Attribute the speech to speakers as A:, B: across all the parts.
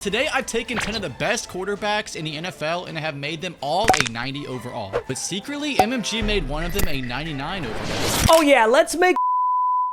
A: Today, I've taken 10 of the best quarterbacks in the NFL and have made them all a 90 overall. But secretly, MMG made one of them a 99 overall.
B: Oh yeah, let's make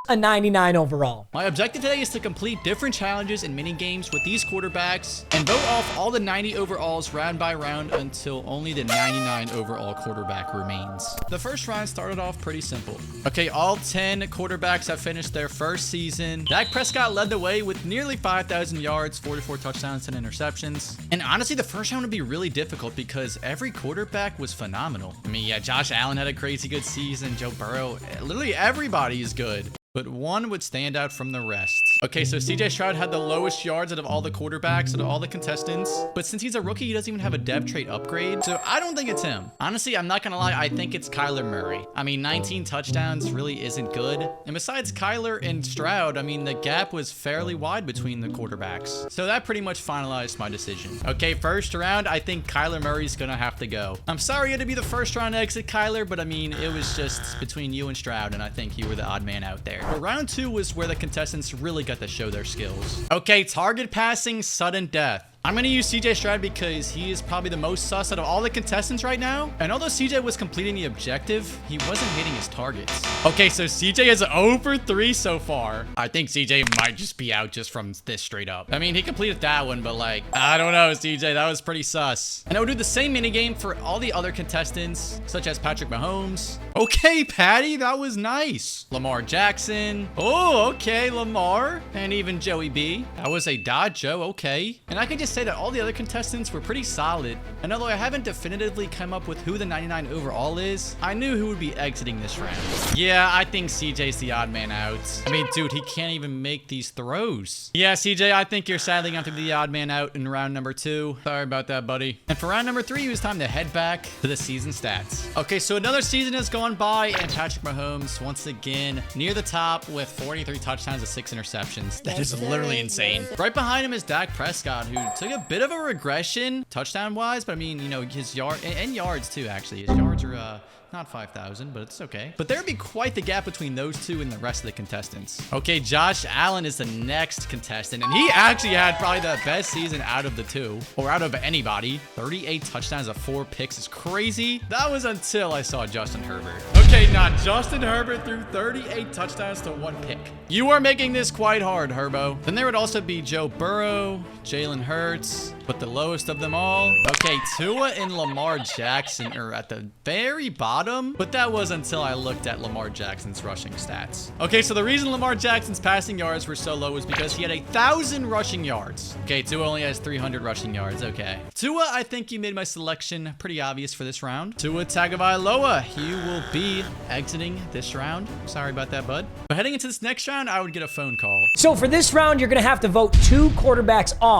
B: a 99 overall.
A: My objective today is to complete different challenges and mini games with these quarterbacks and vote off all the 90 overalls round by round until only the 99 overall quarterback remains. The first round started off pretty simple. Okay, all 10 quarterbacks have finished their first season. Dak Prescott led the way with nearly 5,000 yards, 44 touchdowns, and interceptions. And honestly, the first round would be really difficult because every quarterback was phenomenal. I mean, yeah, Josh Allen had a crazy good season. Joe Burrow, literally everybody is good. But one would stand out from the rest. Okay, so CJ Stroud had the lowest yards out of all the quarterbacks, out of all the contestants. But since he's a rookie, he doesn't even have a depth trait upgrade. So I don't think it's him. Honestly, I'm not gonna lie, I think it's Kyler Murray. I mean, 19 touchdowns really isn't good. And besides Kyler and Stroud, I mean, the gap was fairly wide between the quarterbacks. So that pretty much finalized my decision. Okay, first round, I think Kyler Murray's gonna have to go. I'm sorry you had to be the first round exit, Kyler, but I mean, it was just between you and Stroud, and I think you were the odd man out there. But round two was where the contestants really got to show their skills. Okay, target passing, sudden death. I'm going to use CJ Stroud because he is probably the most sus out of all the contestants right now. And although CJ was completing the objective, he wasn't hitting his targets. Okay, so CJ is 0 for 3 so far. I think CJ might just be out just from this straight up. I mean, he completed that one, but like, I don't know, CJ, that was pretty sus. And I would do the same minigame for all the other contestants, such as Patrick Mahomes. Okay, Patty, that was nice. Lamar Jackson. Oh, okay, Lamar. And even Joey B. That was a dodge, Joe, okay. And I could just say that all the other contestants were pretty solid, and although I haven't definitively come up with who the 99 overall is, I knew who would be exiting this round. Yeah, I think CJ's the odd man out. I mean, dude, he can't even make these throws. Yeah, CJ, I think you're sadly going to be the odd man out in round number 2. Sorry about that, buddy. And for round number 3, it was time to head back to the season stats. Okay, so another season has gone by, and Patrick Mahomes, once again, near the top with 43 touchdowns and 6 interceptions. That is literally insane. Right behind him is Dak Prescott, who took a bit of a regression touchdown wise, but I mean, you know, his yard and yards too, actually. His yards are not 5,000, but it's okay. But there'd be quite the gap between those two and the rest of the contestants. Okay, Josh Allen is the next contestant, and he actually had probably the best season out of the two, or out of anybody. 38 touchdowns of 4 picks is crazy. That was until I saw Justin Herbert. Okay, now Justin Herbert threw 38 touchdowns to 1 pick. You are making this quite hard, Herbo. Then there would also be Joe Burrow, Jalen Hurts, but the lowest of them all. Okay, Tua and Lamar Jackson are at the very bottom, but that was until I looked at Lamar Jackson's rushing stats. Okay, so the reason Lamar Jackson's passing yards were so low was because he had 1,000 rushing yards. Okay, Tua only has 300 rushing yards. Okay. Tua, I think you made my selection pretty obvious for this round. Tua Tagovailoa, he will be exiting this round. Sorry about that, bud. But heading into this next round, I would get a phone call.
B: So for this round, you're going to have to vote 2 quarterbacks off.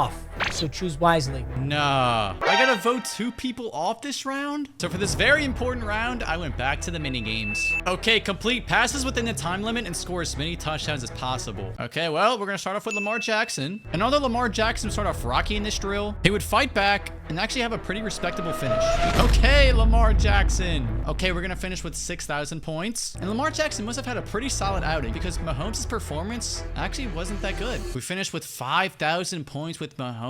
B: So choose wisely.
A: Nah, I gotta vote 2 people off this round? So for this very important round, I went back to the mini games. Okay, complete passes within the time limit and score as many touchdowns as possible. Okay, well, we're gonna start off with Lamar Jackson. And although Lamar Jackson started off rocky in this drill, he would fight back and actually have a pretty respectable finish. Okay, Lamar Jackson. Okay, we're gonna finish with 6,000 points. And Lamar Jackson must have had a pretty solid outing because Mahomes' performance actually wasn't that good. We finished with 5,000 points with Mahomes.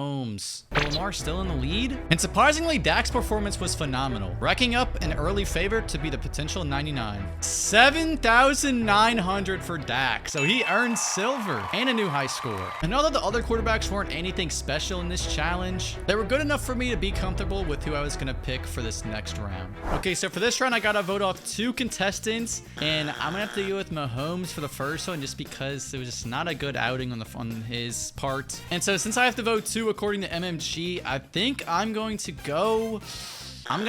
A: But Lamar still in the lead? And surprisingly, Dak's performance was phenomenal, racking up an early favorite to be the potential 99. 7,900 for Dak, so he earned silver and a new high score. And although the other quarterbacks weren't anything special in this challenge, they were good enough for me to be comfortable with who I was gonna pick for this next round. Okay, so for this round, I gotta vote off 2 contestants, and I'm gonna have to go with Mahomes for the first one just because it was just not a good outing on his part. And so since I have to vote 2 according to MMG, I think I'm going to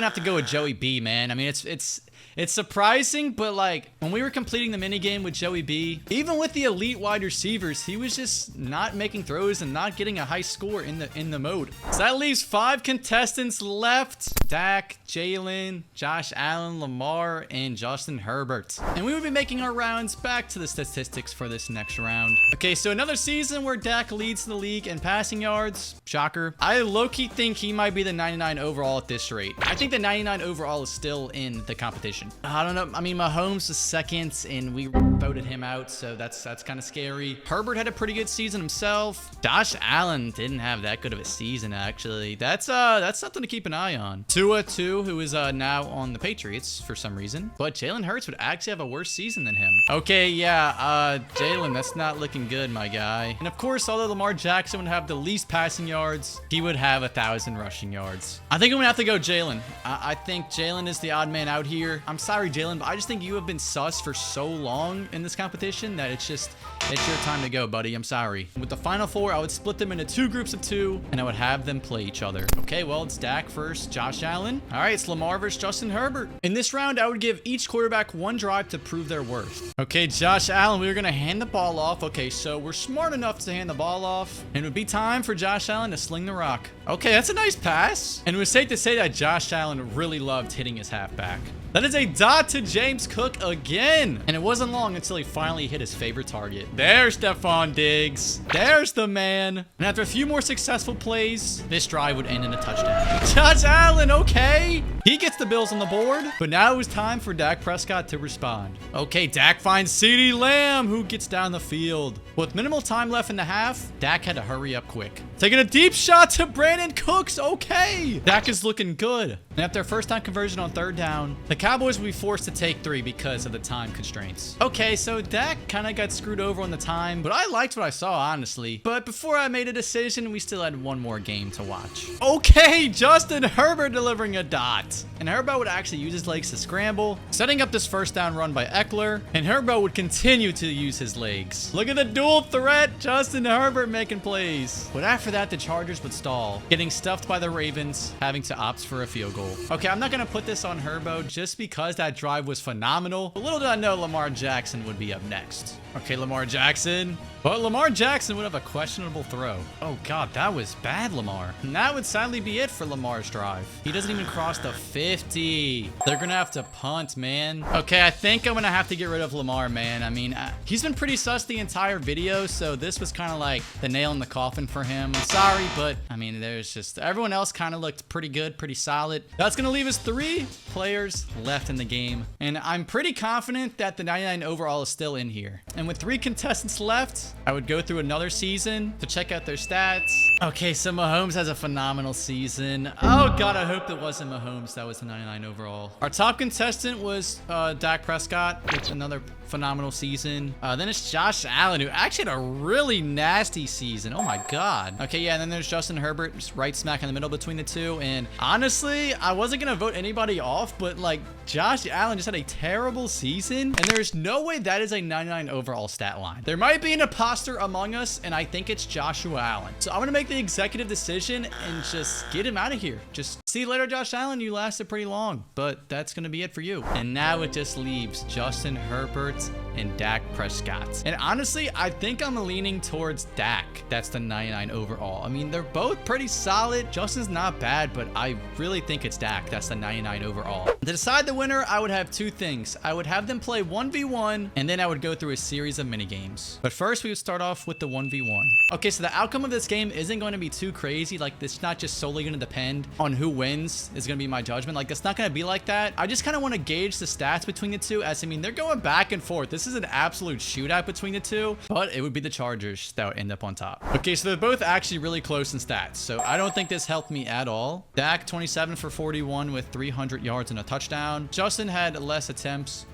A: have to go with Joey B, man. I mean, it's surprising, but like when we were completing the minigame with Joey B, even with the elite wide receivers, he was just not making throws and not getting a high score in the mode. So that leaves 5 contestants left: Dak, Jalen, Josh Allen, Lamar, and Justin Herbert. And we will be making our rounds back to the statistics for this next round. Okay, so another season where Dak leads the league in passing yards. Shocker. I low-key think he might be the 99 overall at this rate. I think the 99 overall is still in the competition. line. I don't know. I mean, Mahomes was second, and we voted him out, so that's kind of scary. Herbert had a pretty good season himself. Josh Allen didn't have that good of a season, actually. That's something to keep an eye on. Tua, too, who is now on the Patriots for some reason. But Jalen Hurts would actually have a worse season than him. Okay, yeah, Jalen, that's not looking good, my guy. And of course, although Lamar Jackson would have the least passing yards, he would have 1,000 rushing yards. I think I'm gonna have to go Jalen. I think Jalen is the odd man out here. I'm sorry, Jalen, but I just think you have been sus for so long in this competition that it's your time to go, buddy. I'm sorry. With the final four, I would split them into 2 groups of 2, and I would have them play each other. Okay, well, it's Dak versus Josh Allen. All right, it's Lamar versus Justin Herbert. In this round, I would give each quarterback 1 drive to prove their worth. Okay, Josh Allen, we are gonna hand the ball off. Okay, so we're smart enough to hand the ball off, and it would be time for Josh Allen to sling the rock. Okay, that's a nice pass. And it was safe to say that Josh Allen really loved hitting his halfback. That is a dot to James Cook again. And it wasn't long until he finally hit his favorite target. There's Stephon Diggs. There's the man. And after a few more successful plays, this drive would end in a touchdown. Josh Allen, okay. He gets the Bills on the board. But now it was time for Dak Prescott to respond. Okay, Dak finds CeeDee Lamb, who gets down the field. With minimal time left in the half, Dak had to hurry up quick. Taking a deep shot to Brandon Cooks. Okay. Dak is looking good. And after a first-time conversion on 3rd down, the Cowboys will be forced to take 3 because of the time constraints. Okay, so Dak kind of got screwed over on the time, but I liked what I saw, honestly. But before I made a decision, we still had 1 more game to watch. Okay, Justin Herbert delivering a dot. And Herbert would actually use his legs to scramble, setting up this first down run by Eckler, and Herbert would continue to use his legs. Look at the dual threat, Justin Herbert making plays. But after that, the Chargers would stall, getting stuffed by the Ravens, having to opt for a field goal. Okay, I'm not going to put this on Herbo just because that drive was phenomenal. But little did I know Lamar Jackson would be up next. Okay, Lamar Jackson. But Lamar Jackson would have a questionable throw. Oh, God, that was bad, Lamar. And that would sadly be it for Lamar's drive. He doesn't even cross the 50. They're going to have to punt, man. Okay, I think I'm going to have to get rid of Lamar, man. I mean, he's been pretty sus the entire video, so this was kind of like the nail in the coffin for him. I'm sorry, but, I mean, there's just... Everyone else kind of looked pretty good, pretty solid. That's going to leave us 3 players left in the game. And I'm pretty confident that the 99 overall is still in here. And with 3 contestants left, I would go through another season to check out their stats. Okay, so Mahomes has a phenomenal season. Oh, God, I hope it wasn't Mahomes. That was the 99 overall. Our top contestant was Dak Prescott with another phenomenal season. Then it's Josh Allen, who actually had a really nasty season. Oh, my God. Okay, yeah, and then there's Justin Herbert, just right smack in the middle between the 2. And honestly, I wasn't going to vote anybody off, but, like, Josh Allen just had a terrible season. And there's no way that is a 99 overall stat line. There might be an imposter among us, and I think it's Joshua Allen. So I'm going to make the executive decision and just get him out of here. Just see you later, Josh Allen. You lasted pretty long, but that's going to be it for you. And now it just leaves Justin Herbert and Dak Prescott. And honestly, I think I'm leaning towards Dak. That's the 99 overall. I mean, they're both pretty solid. Justin's not bad, but I really think it's Dak. That's the 99 overall. To decide the winner, I would have 2 things. I would have them play 1v1, and then I would go through a series of mini games. But first, we would start off with the 1v1. Okay, so the outcome of this game isn't going to be too crazy. Like, it's not just solely going to depend on who wins is going to be my judgment. Like, it's not going to be like that. I just kind of want to gauge the stats between the 2, as I mean, they're going back and forth. This is an absolute shootout between the 2, but it would be the Chargers that would end up on top. Okay, so they're both actually really close in stats, so I don't think this helped me at all. Dak, 27 for 41 with 300 yards and a touchdown. Justin had less attempts,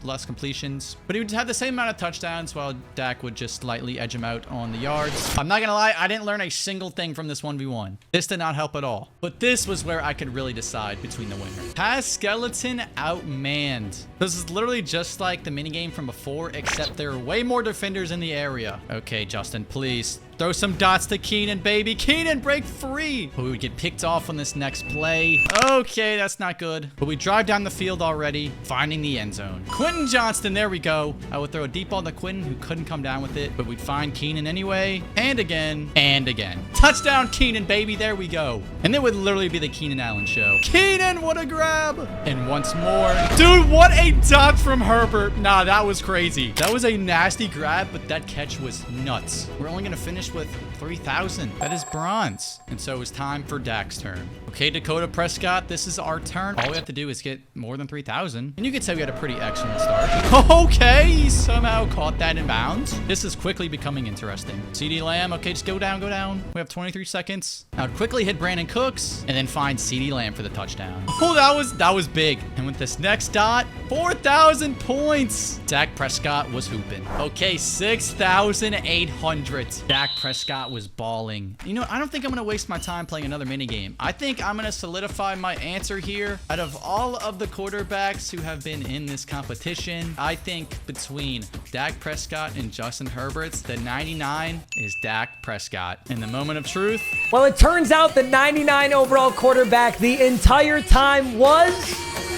A: less completions, but he would have the same amount of touchdowns while Dak would just slightly edge him out on the yards. I'm not gonna lie, I didn't learn a single thing from this 1v1. This did not help at all, but this was where I could really decide between the winner. Has Skeleton outmanned? This is literally just like the minigame from before, except there are way more defenders in the area. Okay, Justin, please throw some dots to Keenan, baby. Keenan, break free. But we would get picked off on this next play. Okay, that's not good. But we drive down the field already, finding the end zone. Quentin Johnston, there we go. I would throw a deep ball to Quentin, who couldn't come down with it, but we'd find Keenan anyway. And again, and again. Touchdown, Keenan, baby. There we go. And it would literally be the Keenan Allen show. Keenan, what a grab. And once more. Dude, what a dot from Herbert. Nah, that was crazy. That was a nasty grab, but that catch was nuts. We're only going to finish finished with 3,000. That is bronze. And so it's time for Dak's turn. Okay, Dakota Prescott, this is our turn. All we have to do is get more than 3,000. And you could say we had a pretty excellent start. Okay, he somehow caught that in bounds. This is quickly becoming interesting. CeeDee Lamb, okay, just go down, go down. We have 23 seconds. Now quickly hit Brandon Cooks and then find CeeDee Lamb for the touchdown. Oh, that was big. And with this next dot, 4,000 points. Dak Prescott was hooping. Okay, 6,800. Dak Prescott was balling. You know, I don't think I'm going to waste my time playing another mini game. I think I'm going to solidify my answer here. Out of all of the quarterbacks who have been in this competition, I think between Dak Prescott and Justin Herbert, the 99 is Dak Prescott. In the moment of truth.
B: Well, it turns out the 99 overall quarterback the entire time was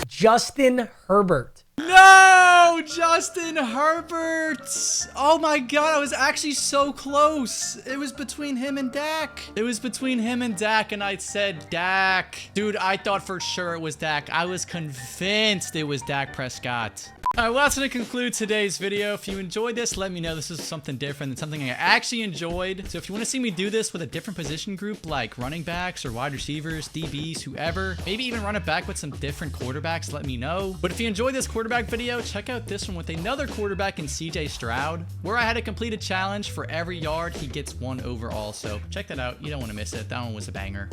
B: Justin Herbert.
A: No, Justin Herbert. Oh my God, I was actually so close. It was between him and Dak. It was between him and Dak, and I said Dak. Dude, I thought for sure it was Dak. I was convinced it was Dak Prescott. All right, well, that's going to conclude today's video. If you enjoyed this, let me know. This is something different and something I actually enjoyed. So if you want to see me do this with a different position group like running backs or wide receivers, DBs, whoever, maybe even run it back with some different quarterbacks, let me know. But if you enjoyed this quarterback video, check out this one with another quarterback in CJ Stroud, where I had to complete a challenge for every yard he gets 1 overall. So check that out. You don't want to miss it. That one was a banger.